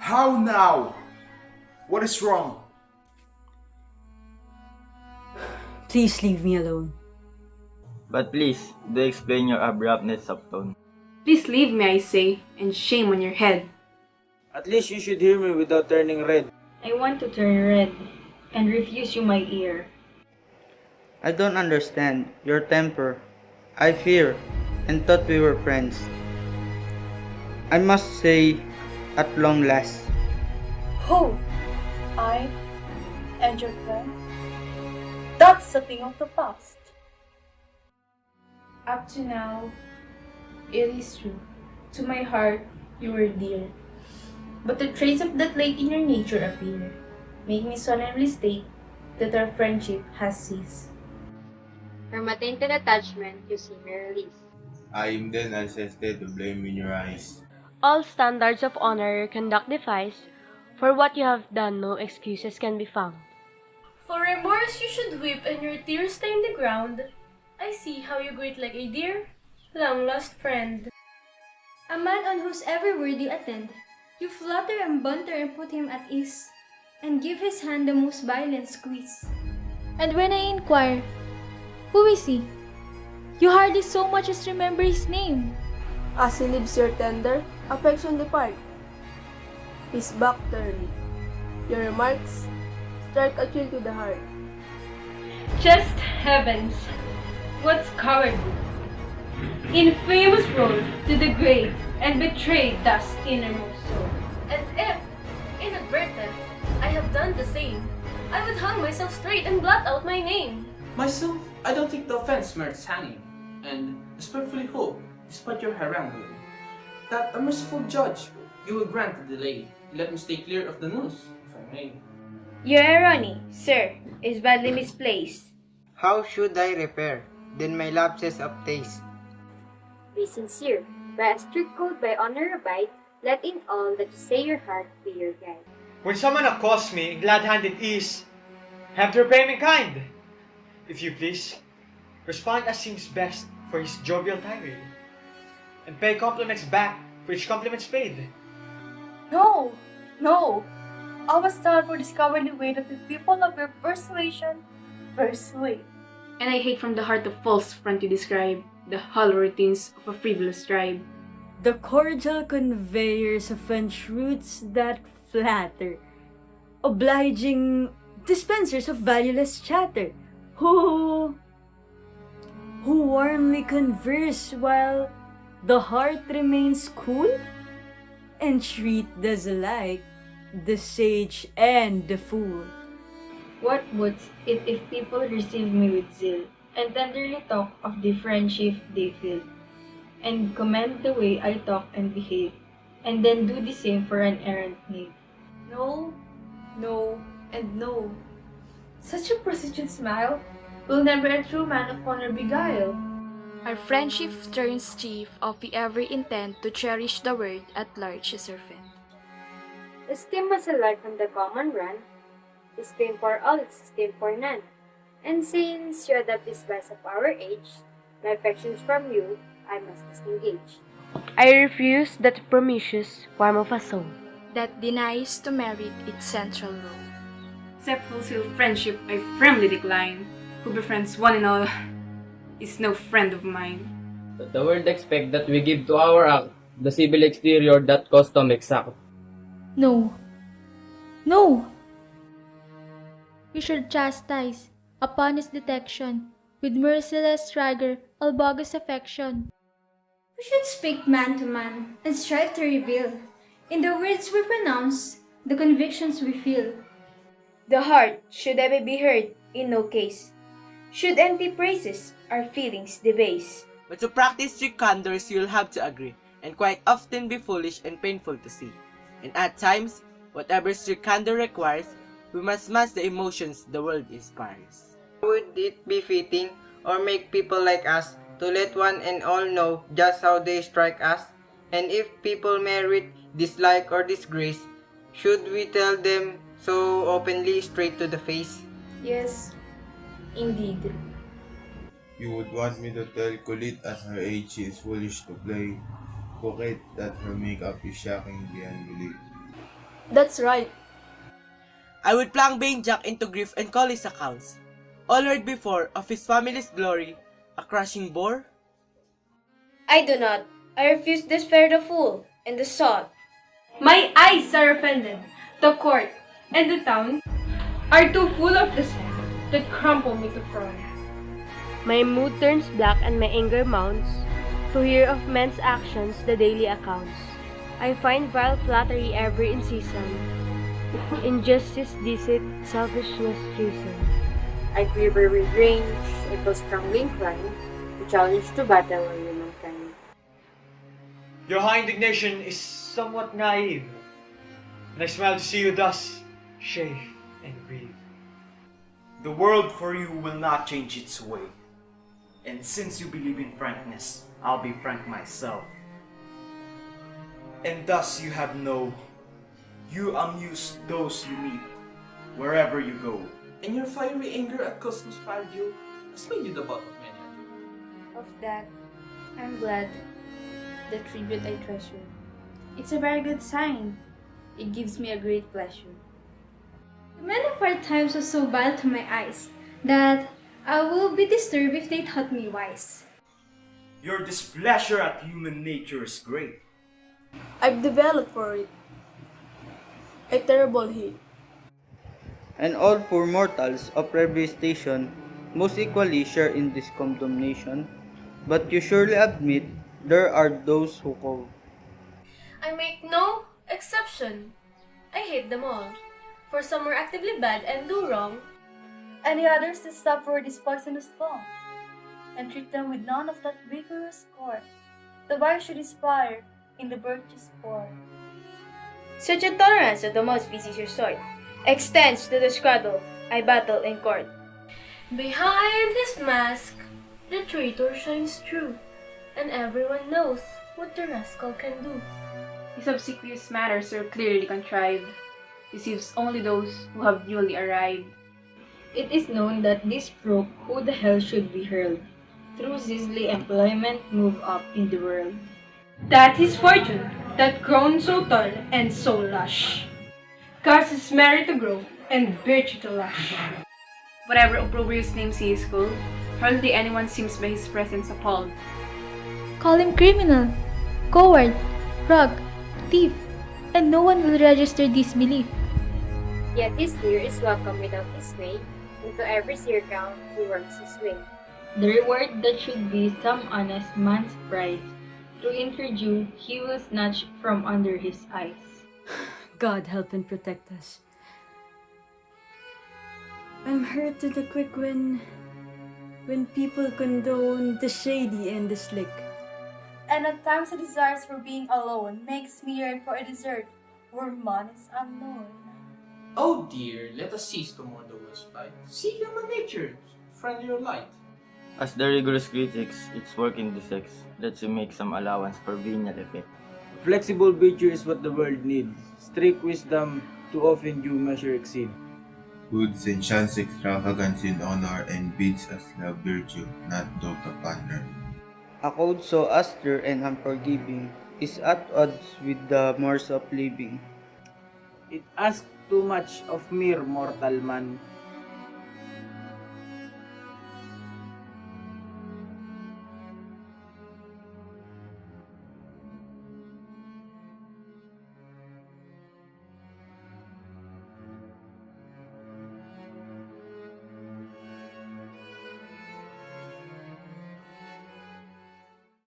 How now? What is wrong? Please leave me alone. But please, do explain your abruptness of tone. Please leave me, I say, and shame on your head. At least you should hear me without turning red. I want to turn red and refuse you my ear. I don't understand your temper. I fear and thought we were friends. I must say, at long last. Who? I and your friend? That's a thing of the past. Up to now, it is true. To my heart, you were dear. But the traits of that late in your nature appear, make me solemnly state that our friendship has ceased. From a tainted attachment, you see me release. I am then assisted to blame in your eyes. All standards of honor your conduct defies. For what you have done, no excuses can be found. For remorse you should weep and your tears stain the ground. I see how you greet like a dear, long-lost friend. A man on whose every word you attend, you flatter and banter and put him at ease, and give his hand the most violent squeeze. And when I inquire, who is he? You hardly so much as remember his name. As he leaves your tender, affection depart. His back turned. Your remarks strike a chill to the heart. Just heavens, what's cowardly? Infamous road to the grave and betrayed thus innermost soul. And if, inadvertent, I have done the same, I would hang myself straight and blot out my name. Myself, I don't think the offense merits hanging, and respectfully hope, despite your haranguing, that a merciful judge you will grant the delay and let me stay clear of the news, if I may. Your irony, sir, is badly misplaced. How should I repair then my lapses of taste? Be sincere, by a strict code by honor abide, let in all that you say your heart be your guide. When someone accosts me in glad-handed ease, have to repay me kind. If you please, respond as seems best for his jovial tirade, and pay compliments back for each compliment's paid. No, no. I was taught for this cowardly way that the people of your persuasion persuade. And I hate from the heart the false front you describe, the hollow routines of a frivolous tribe. The cordial conveyors of French roots that flatter, obliging dispensers of valueless chatter, who warmly converse while the heart remains cool, and treat thus alike the sage and the fool. What wouldst it if people receive me with zeal, and tenderly talk of the friendship they feel, and commend the way I talk and behave, and then do the same for an errant knave? No, no, and no. Such a prostitute smile will never a true man of honor beguile. Our friendship turns chief of the every intent to cherish the word at large as our friend. Esteem was alike from the common run, esteem for all, esteem for none. And since you adopt this vice of our age, my affections from you I must disengage. I refuse that promiscuous form of a soul that denies to merit its central role. Except wholesale friendship I firmly decline. Who befriends one and all is no friend of mine. But the world expect that we give to our act the civil exterior that custom exact. No. No! We should chastise, upon his detection, with merciless rigor, all bogus affection. We should speak man to man and strive to reveal, in the words we pronounce, the convictions we feel. The heart should ever be heard in no case. Should empty praises our feelings debase. But to practice strict candors, you'll have to agree, and quite often be foolish and painful to see. And at times, whatever strict candor requires, we must mask the emotions the world inspires. Would it be fitting or make people like us to let one and all know just how they strike us? And if people merit dislike or disgrace, should we tell them so openly straight to the face? Yes, indeed. You would want me to tell Colette at her age she is foolish to play, coquette that her makeup is shocking beyond belief. That's right. I would plunge Jack into grief and call his accounts. All heard before of his family's glory, a crushing bore? I do not. I refuse to spare the fool and the sot. My eyes are offended. The court and the town are too full of the sand that crumple me to frown. My mood turns black and my anger mounts to hear of men's actions the daily accounts. I find vile flattery ever in season, injustice, deceit, selfishness, treason. I quiver with rage, I feel strongly inclined to challenge to battle on humankind. Your high indignation is somewhat naive, and I smile to see you thus chafe and grieve. The world for you will not change its way. And since you believe in frankness, I'll be frank myself. And thus you amuse those you meet, wherever you go. And your fiery anger at Cosmos Pardio has made you the butt of many a joke. Of that, I'm glad. The tribute I treasure. It's a very good sign. It gives me a great pleasure. Many of our times was so vile to my eyes that I will be disturbed if they thought me wise. Your displeasure at human nature is great. I've developed for it a terrible hate. And all poor mortals of every station most equally share in this condemnation. But you surely admit there are those who call. I make no exception. I hate them all. For some are actively bad and do wrong, And the others that stop for this poisonous bomb, and treat them with none of that vigorous scorn. The wise should inspire in the virtuous poor. Such a tolerance of the most species your sort extends to the scuttle I battle in court. behind his mask, the traitor shines true, and everyone knows what the rascal can do. His obsequious manners are clearly contrived. Deceives only those who have newly arrived. It is known that this crook who the hell should be hurled, through grisly employment move up in the world. That his fortune, that grown so tall and so lush, causes merit to grow and virtue to lush. Whatever opprobrious names he is called, hardly anyone seems by his presence appalled. Call him criminal, coward, rogue, thief, and no one will register disbelief. Yet his ear is welcome without his way, and to every circle he works his way. The reward that should be some honest man's pride, to introduce he will snatch from under his eyes. God help and protect us. I'm hurt to the quick when people condone the shady and the slick. And at times the desires for being alone makes me yearn for a desert where man is unknown. Oh dear, let us cease to mourn the world's plight. See human nature, friend your light. As the rigorous critics, its work in dissects, lets you make some allowance for venial effect. Flexible virtue is what the world needs. Strict wisdom too often due measure exceed. Goods enchants extravagance in honor and bids us love virtue, not dote upon her. A code so austere and unforgiving is at odds with the mores of living. It asks too much of mere mortal man,